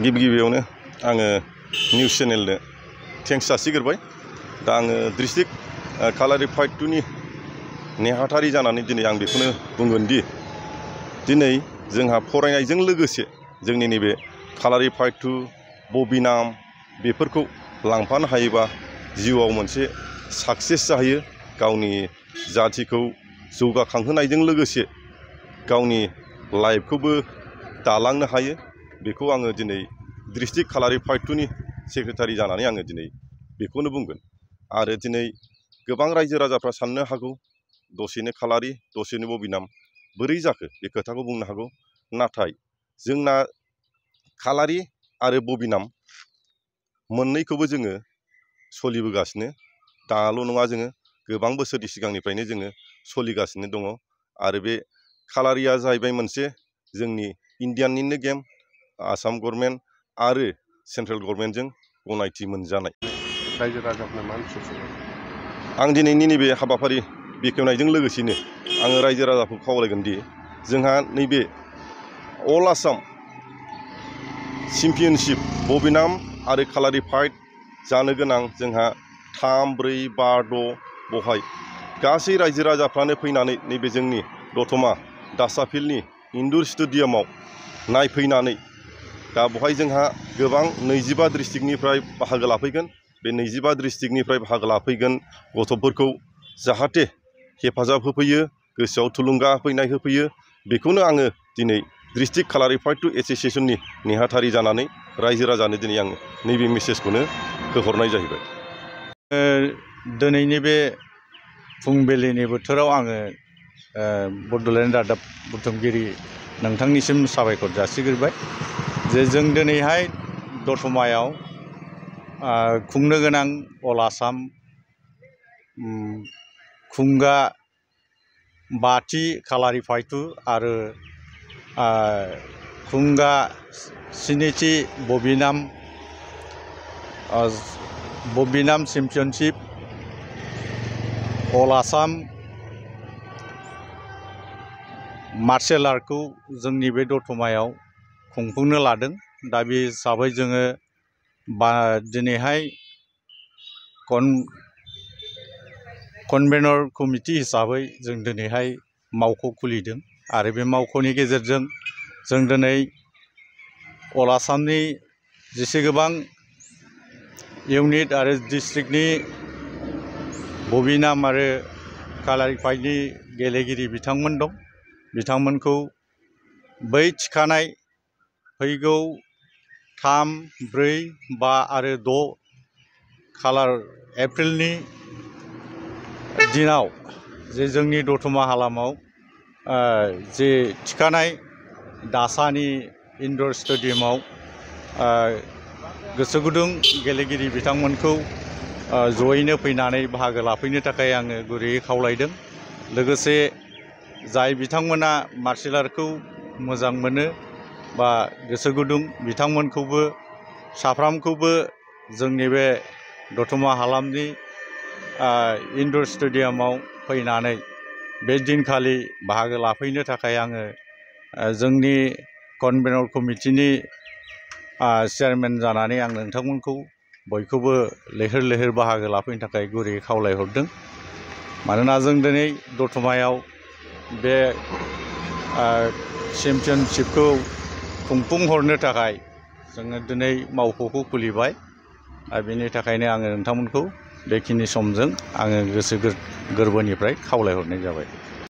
गिबियावनो आङो news चेनेलनो thanks जासिग्रोबाय। दा आङो डिस्ट्रिक्ट कालारि फाइट 2 नि नेहाथारि जानानै दिनै आं बेखौनो बुंगोन दि दिनै जोंहा फरायनायजों लोगोसे जोंनि नैबे कालारि फाइट 2 बबिनाम बेफोरखौ लांफानो हायोबा जिउआव मोनसे साक्सेस जाहैयो, गावनि जाथिखौ जौगाखांहोनायजों लोगोसे गावनि लाइफखौबो दालांनो हायो। बेखौ आङो दिनै डिस्ट्रिक्ट कालारि फाइट 2 नि सेक्रेटारि जानानै आङो दिनै बेखौनो बुंगोन। आरो दिनै गोबां रायजो राजाफ्रा साननो हागौ दसेनो कालारि दसेनो बबिनाम बोरै जाखो बे खोथाखौ बुंनो हागौ। नाथाय जोंना कालारि आरो बबिनाम मोननैखौबो जोङो सोलिबोगासिनो, दाल' नङा, जोङो गोबां बोसोरनि सिगांनिफ्रायनो जोङो सोलिगासिनो दङ। आरो बे कालारिया जाहैबाय मोनसे जोंनि इण्डियानिनो गेम, आसाम गभर्नमेन्ट आरो सेन्ट्रेल गभर्नमेन्टजों गनायथि मोनजानाय। रायजो राजाफोरनो मा मेसेज होगोन? आं दिनैनि नैबे हाबाफारि बेखेवनायजों लोगोसेनो आङो रायजो राजाखौ खावलायगोन दि जोंहा नैबे अल आसाम चेम्पियनशिप बबिनाम आरो कालारि फाइट जानो गोनां जोंहा 3, 4, 5, 6 बहाय गासै रायजो राजाफ्रानो फैनानै नैबे जोंनि दतमा दासाफिल्डनि इनडुर स्टेडियामाव नायफैनानै, दा बहाय जोंहा गोबां 25 डिस्ट्रिक्टनिफ्राय बाहागो लाफैगोन। बे 25 डिस्ट्रिक्टनिफ्राय बाहागो लाफैगोन गथ'फोरखौ जाहाथे हेफाजाब होफैयो, गोसोआव थुलुंगा होफैयो। बेखौनो आङो दिनै डिस्ट्रिक्ट कालारि फाइट 2 एस'सिएशननि नेहाथारि जानानै रायजो राजानो दिनै आङो नैबे मेसेजखौनो होहरनाय जाहैबाय। दिनैनि बे फुंबिलिनि बोथोराव आङो बड'लेण्ड रादाब बुथुमगिरि नोंथांनिसिम साबायखर जासिग्रोबाय जे जों दिनैहाय दतमायाव खुंनो गोनां अल आसाम खुंगा 5थि कालारि फाइट 2 आरो खुंगा 7थि बबिनाम चेम्पियनशिप अल आसाम मार्शेल आर्टखौ जोंनि बे दतमायाव खुंफुंनो लादों। दा बे हिसाबै जोङो दिनैहाय कनभेनर कमिटि हिसाबै जों दिनैहाय मावख' खुलिदों। आरो बे मावख'नि गेजेरजों जों दिनै अल आसामनि जेसेबां इउनिट आरो डिस्ट्रिक्टनि बबिनाम आरो कालारि फाइटनि गेलेगिरि बिथांमोन दं, बिथांमोनखौ बै थिखानाय फैगौ 3, 4, 5 आरो 6 एप्रिलनि दिनाव जे जोंनि दतमा हालामाव जे थिखानाय दासानि इनडर स्टेडियामाव गोसो गुदुं गेलेगिरि बिथांमोनखौ जयैनो फैनानै बाहागो लाफैनो थाखाय आङो गुरैयै खावलायदों। लोगोसे जाय बिथांमोना मार्शेल आर्टखौ मोजां मोनो बा गोसो गुदुं, बिथांमोनखौबो साफ्रामखौबो जोंनि बे दतमा हालामनि इनडर स्टेडियामाव फैनानै बे दिनखालि बाहागो लाफैनो थाखाय आङो जोंनि कनभेनर कमिटिनि चेयारमेन जानानै आं नोंथांमोनखौ बयखौबो लैहोर लैहोर बाहागो लाफैनो थाखाय गुरैयै खावलायहरदों। मानोना जों दिनै दतमायाव बे चेम्पियनशिपखौ खुंफुंहरनो थाखाय जोङो दिनै मावख'खौ खुलिबाय। आरो बेनि थाखायनो आङो नोंथांमोनखौ बेखिनि समजों आङो गोसो गोरबोनिफ्राय खावलायहरनाय जाबाय।